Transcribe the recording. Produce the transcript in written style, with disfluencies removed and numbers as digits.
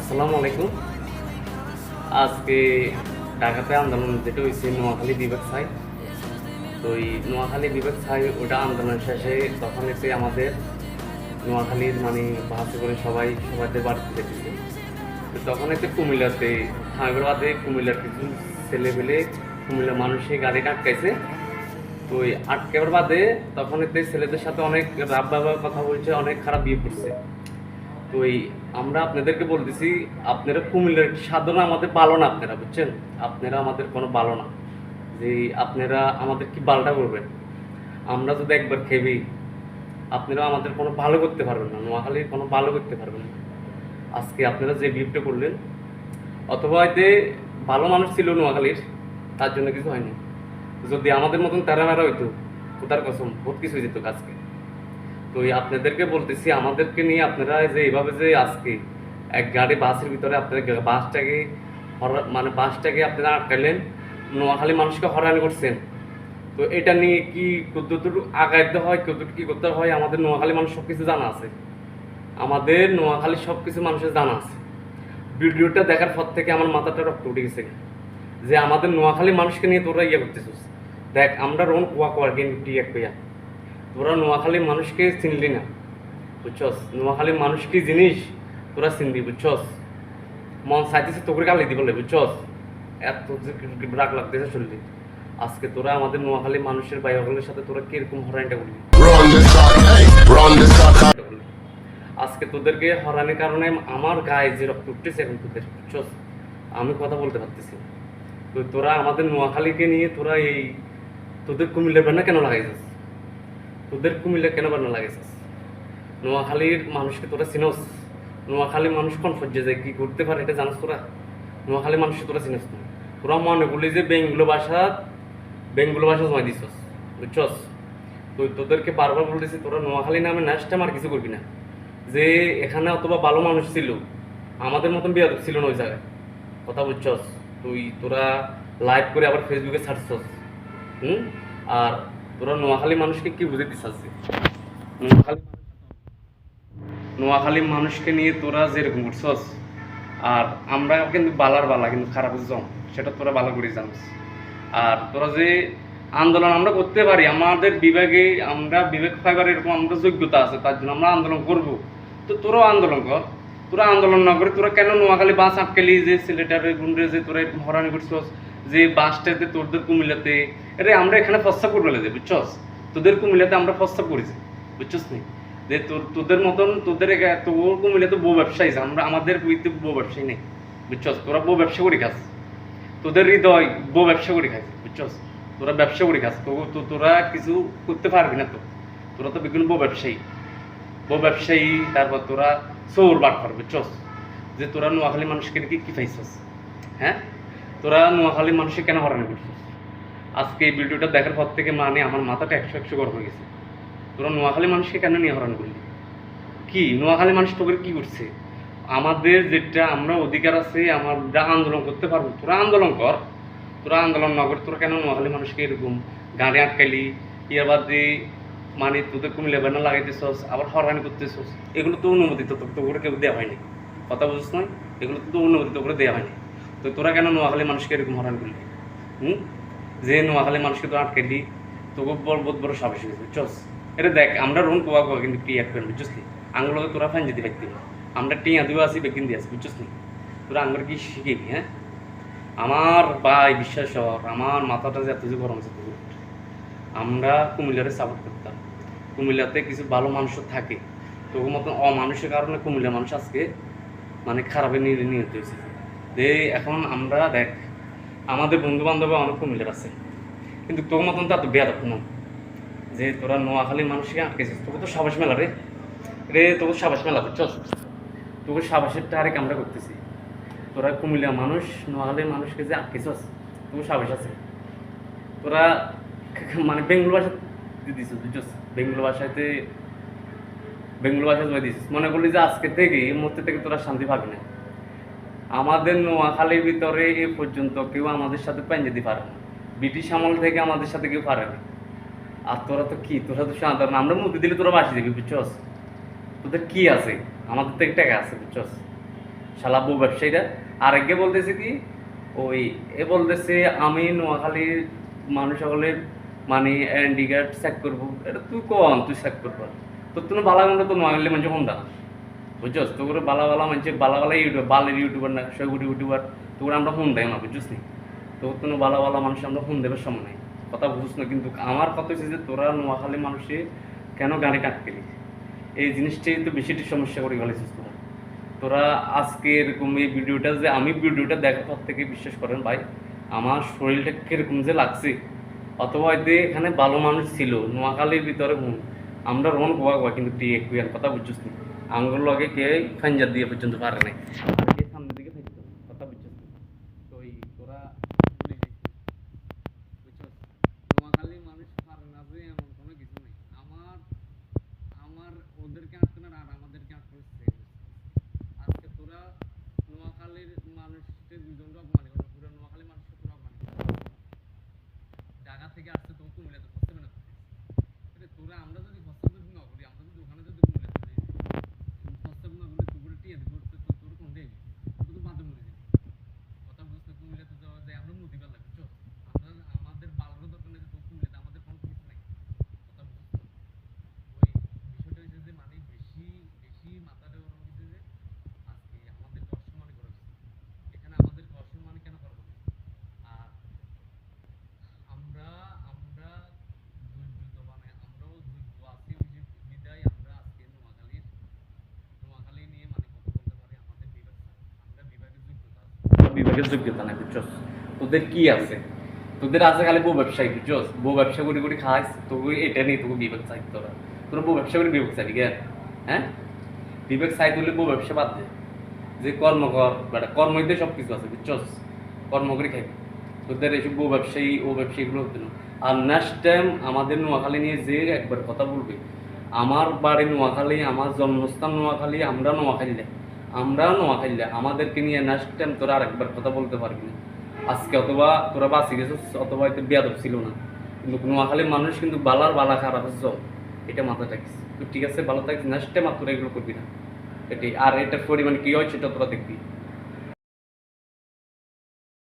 আসসালামু আলাইকুম। আজকে ঢাকাতে আন্দোলন যেটা হয়েছে নোয়াখালী বিভাগ ছাই, তো এই নোয়াখালী বিভাগ ছাই ওটা আন্দোলন শেষে তখন এসে আমাদের নোয়াখালীর মানে বাসে করে সবাইদের বাড়িতে যেতেছে। তো তখন এতে কুমিল্লাতে হায়দ্রাবাদে কুমিল্লার কিছু ছেলে পেলে কুমিল্লার মানুষে গাড়িটা আটকাইছে। তো ওই আটকাবার বাদে তখন এতে ছেলেদের সাথে অনেক রাব ব্যবহার কথা বলছে, অনেক খারাপ বিয়ে করছে। তো এই আমরা আপনাদেরকে বলতেছি, আপনারা কুমিল্লার সাধারণ আমাদের ভালো না, আপনারা বুঝছেন, আপনারা আমাদের কোনো ভালো না। যে আপনারা আমাদের কি বালটা করবেন, আমরা যদি একবার খেবি আপনারা আমাদের কোনো ভালো করতে পারবেন না, নোয়াখালীর কোনো ভালো করতে পারবেন না। আজকে আপনারা যে বিয়েটা করলেন, অথবা এতে ভালো মানুষ ছিল নোয়াখালীর, তার জন্য কিছু হয়নি। যদি আমাদের মতন তারা মারা হইতো, কোথার কসম বহুত কিছু হয়ে যেত আজকে। তো এই আপনাদেরকে বলতেছি, আমাদেরকে নিয়ে আপনারা যে এইভাবে যে আজকে এক গাড়ি বাসের ভিতরে আপনারা বাসটাকে আপনারা আটকালেন, নোয়াখালী মানুষকে হয়রানি করছেন। তো এটা নিয়ে কি কতটুকু আগাইতে হয়, কতটুকু কি করতে হয়, আমাদের নোয়াখালী মানুষ সব কিছু জানা আছে। আমাদের নোয়াখালী সব কিছু মানুষের জানা আছে। ভিডিওটা দেখার পর থেকে আমার মাথাটা রক্ত উঠে গেছে যে আমাদের নোয়াখালী মানুষকে নিয়ে তোরা ইয়ে করতেছিস। দেখ, আমরা রোন কুয়া কুয়ার গেমটি এক পেয়া, তোরা নোয়াখালীর মানুষকে চিনলি না, বুঝছস? নোয়াখালীর মানুষ কি জিনিস তোরা চিনবি, বুঝছস? মন চাইতেছে তোকে গালি দি বলে, বুঝছস? এত রাগ লাগতেছে শুনলি। আজকে তোরা আমাদের নোয়াখালীর মানুষের বাইরের সাথে তোরা কিরকম হরানিটা করবি। আজকে তোদেরকে হরানির কারণে আমার গায়ে যে রক্ত উঠতেছে এখন তোদের, বুঝছস? আমি কথা বলতে পারতেছি। তো তোরা আমাদের নোয়াখালীকে নিয়ে তোরা এই তোদের কুমিল্লার বান্না কেন লাগাইছিস? তোদের কুমিল্লা কেন বান্না লাগাইছিস? নোয়াখালীর মানুষকে তোরা চিনস? নোয়াখালীর মানুষ কোন পর্যায়ে যায় কি করতে পারে এটা জানাস তোরা? নোয়াখালীর মানুষকে তোরা চিনস না। তোরা মনে করলি যে বেঙ্গলো ভাষা জমা দিছস, বুঝছস? তো তোদেরকে বারবার বলতেছি, তোরা নোয়াখালী নামে নাচটা আর কিছু করবি না। যে এখানে অথবা ভালো মানুষ ছিল, আমাদের মতন বিয়াদ ছিল না ওই জায়গায়, কথা বুঝছস? তোরা লাইভ করে আবার ফেসবুকে ছাড়ছস। আর তোরা নোয়াখালী মানুষকে কি বুঝে দিছাস? নোয়াখালী মানুষকে নিয়ে তোরা যেরকম করছস, আর আমরা কিন্তু বালা কিন্তু খারাপ জম, সেটা তোরা ভালো করে জানিস। আর তোরা যে আন্দোলন আমরা করতে পারি, আমাদের বিভাগে আমরা বিবেক ফাইবার এরকম আমরা যোগ্যতা আছে, তার জন্য আমরা আন্দোলন করব। তো তোরাও আন্দোলন কর। তোরা আন্দোলন না করে তোরা কেন নোয়াখালী বাস আটকালি, যে সিলেটারে গুন্ডে যে তোরা এরকম হরানি করছস, যে বাসটাতে তোদের কুমিল্লাতে, আরে আমরা এখানে প্রস্তাব করবে যে, বুঝছস? তোদের কুমিল্লাতে আমরা প্রস্তাব করেছি, বুঝছস নি? যে তোদের মতন তোদের তোর কুমিল্লাতে বউ ব্যবসায়ী, আমরা আমাদের বউ ব্যবসায়ী নেই, বুঝছস? তোরা বউ ব্যবসা করে খাস, তোদের হৃদয় বউ ব্যবসা করে খাস, বুঝছস? তোরা ব্যবসা করে খাস, তোরা কিছু করতে পারবি না। তো তোরা তো বিভিন্ন বউ ব্যবসায়ী, তারপর তোরা চোর বাটপার, বুঝছস? যে তোরা নোয়াখালী মানুষকে কি পাইছস? হ্যাঁ, তোরা নোয়াখালী মানুষকে কেন হরানি করছিস? আজকে এই ভিডিওটা দেখার পর থেকে মানে আমার মাথাটা 100 গরম হয়ে গেছে। তোরা নোয়াখালী মানুষকে কেন নিয়ে হরান করলি? কি নোয়াখালী মানুষ তোকে কি করছে? আমাদের যেটা আমরা অধিকার আছে, আমরা আন্দোলন করতে পারবো, তোরা আন্দোলন কর। তোরা আন্দোলন না করে তোরা কেন নোয়াখালী মানুষকে এরকম গাড়ি আটকাইলি, ইয়ার বাদে মানে তোদের কুমিল্লা ব্যানার লাগাইতেছস, আবার হরানি করতেছস? এগুলো তো অনুমতি তো তোকে কেউ দেওয়া হয়নি, কথা বুঝছ না? এগুলো তো অনুমতি তোকে দেওয়া হয়নি। তো তোরা কেন নোয়াখালী মানুষকে এরকম হরান করলি? যে নোয়াখালী মানুষকে তো আটকাইলি, তোকে বহুত বড় সাহস হয়েছে, বুঝছস? এটা দেখ, আমরা রোন কোয়া কিন্তু কি এক করবি, বুঝছিস? আঙুলকে তোরা ফাইন যেতে পারতি, আমরা টিয়া দিও আছি বেকিন দিয়ে আছি, বুঝছিস? তোরা আঙ্গুর কি শিখেবি? হ্যাঁ, আমার ভাই বিশ্বাস হর, আমার মাথাটা যে এত যে গরম আছে, আমরা কুমিল্লারে সাপোর্ট করতাম। কুমিল্লাতে কিছু ভালো মানুষ থাকে, তোর মতন অমানুষের কারণে কুমিল্লার মানুষ আজকে মানে খারাপে নিহত হয়েছে। যে এখন আমরা দেখ, আমাদের বন্ধু বান্ধব অনেক কুমিল্লার আছে, কিন্তু তোর মতন তো এত বেয়াদব না যে তোরা নোয়াখালীর মানুষকে আটকেছিস। তোকে তো সাবাস মেলা তোকে সাবাস মেলা, বুঝছস? তোকে সাবাসের টারেক আমরা করতেছি। তোরা কুমিল্লা মানুষ নোয়াখালীর মানুষকে যে আটকেছস, তোকে সাবাস আছে। তোরা মানে বেঙ্গল ভাষা দিছিস, বুঝছস? বেঙ্গল ভাষা জয় দিছিস, মনে করলি যে আজকে থেকে এই মুহূর্তে থেকে তোরা শান্তি পাবি না। আমাদের নোয়াখালীর ভিতরে এ পর্যন্ত কেউ আমাদের সাথে পাইন যেতে পারে না, ব্রিটিশ আমল থেকে আমাদের সাথে কেউ পারে না। আর তোরা তো কি, তোরা তো সাধারণ, আমরা মুক্তি দিলে তোরা বাসি দিবি, বুঝছস? তোদের কি আছে? আমাদের তো টাকা আছে, বুঝছস? শালা বউ ব্যবসায়ীরা। আর একে বলতেছে কি ওই এ বলতেছে আমি নোয়াখালীর মানুষ সকলের মানে হ্যান্ডিক্যাপ চেক করবো। এটা তুই কন তুই চেক করবো? তোর তো বালা গন্ড তো নোয়াখালী মানুষ কোনটা বুঝছস? তো করে বালা বালা মানুষের বালা বালা ইউটিউব বালের ইউটিউবার না সেগুলি ইউটিউবার তো করে আমরা ফোন দেয় না বুঝছিস নি? তো কোনো বালা বালা মানুষ আমরা ফোন দেবার সময় নাই, কথা বুঝছ না। কিন্তু আমার কথা হচ্ছে যে তোরা নোয়াখালী মানুষে কেন গাড়ি কাটকেলি, এই জিনিসটাই তো বেশিটি সমস্যা করে গেলেছিস তোরা। তোরা আজকে এরকম এই ভিডিওটা যে আমি ভিডিওটা দেখার পর থেকে বিশ্বাস করেন ভাই আমার শরীরটা কিরকম যে লাগছে। অথবা হয়তো এখানে ভালো মানুষ ছিল নোয়াখালীর ভিতরে আমরা রন গোয়া গোয়া কিন্তু টিয়ে কুয়ার কথা বুঝছিস না? আঙ্গুল লগে কে ফাঞ্জার দিয়ে পর্যন্ত পারে নাই, আর কে সামনের দিকে থাকতো কথা বুঝছিস না? তো এই তোরা বুঝছস নোয়াখালীর মানুষ পারে না যে এমন কোনো কিছু নেই। আমার আমার ওদেরকে আটকে না আর আমাদেরকে আটকে আজকে তোরা নোয়াখালীর মানুষকে দুজন অপমানি করো, পুরো নোয়াখালী মানুষকে তোরা অপমানি করো। ঢাকা থেকে আসছে তো কুমিল্লাতে ফসতে না তোরা আমরা যদি ফসতে না করি, আমরা যদি ওখানে যদি কুমিল্লাতে ফসতে না করি তোর টিয়ে দিব তোর কোন দেবি তো তো বাদে মরে যাবি। কথা বুঝতে কুমিল্লাতে যাওয়া যায় আমরা নদী বেলা বুঝছো? আমরা আমাদের বালারও দরকার নেই, তো কুমিল্লাতে আমাদের কোনো কিছু নাই। কথা বুঝছো? ওই বিষয়টা হচ্ছে যে মানে বেশি বেশি মাথাটা ওরকম কিছু যে আজকে আমাদেরকে অসম্মান করা হচ্ছে। এখানে আমাদেরকে অসম্মান কেন করা হচ্ছে? আর আমরা আমরা যোগ্যতা মানে আমরাও যোগ্য আছি ওই যে বিদায় আমরা আজকে নোয়াখালী নিয়ে মানে কথা বলতে পারি। আমাদের বিভাগ আমরা বিভাগের যোগ্যতা আছে, বিভাগের যোগ্যতা নাই বুঝছস? তোদের কি আছে? তোদের আছে খালি বউ ব্যবসায়ী বুঝছস? বউ ব্যবসা করে করে খাস তোকে এটা নেই, তোকে বিবেক চাই তোরা তোরা বউ ব্যবসা করে বিবেক চাইবি কেন? হ্যাঁ বিবেক চাই তুলে বউ ব্যবসা বাদ দে, যে কর্ম কর বেটা, কর্মই দিয়ে সব কিছু আছে বুঝছস? কর্ম করে খাইবি। তোদের এইসব বউ ব্যবসায়ী ও ব্যবসায়ীগুলো হতে না। আর নেক্সট টাইম আমাদের নোয়াখালী নিয়ে যে একবার কথা বলবে, আমার বাড়ি নোয়াখালী, আমার জন্মস্থান নোয়াখালী, আমরা নোয়াখালী আমাদেরকে নিয়ে নেক্সট টাইম তোরা আরেকবার কথা বলতে পারবি না। আজকে অথবা তোরা বাঁচি গেছিস অথবা হয়তো বেয়াদব ছিল না, কিন্তু নোয়াখালীর মানুষ কিন্তু বালার বালা খারাপ হচ্ছে, এটা মাথায় রাখিস। তো ঠিক আছে, ভালো থাকিস, নেক্সট টাইম আর তোরা এগুলো করবি না। এটাই। আর এটার পরিমাণ কি হয় সেটা তোরা দেখবি।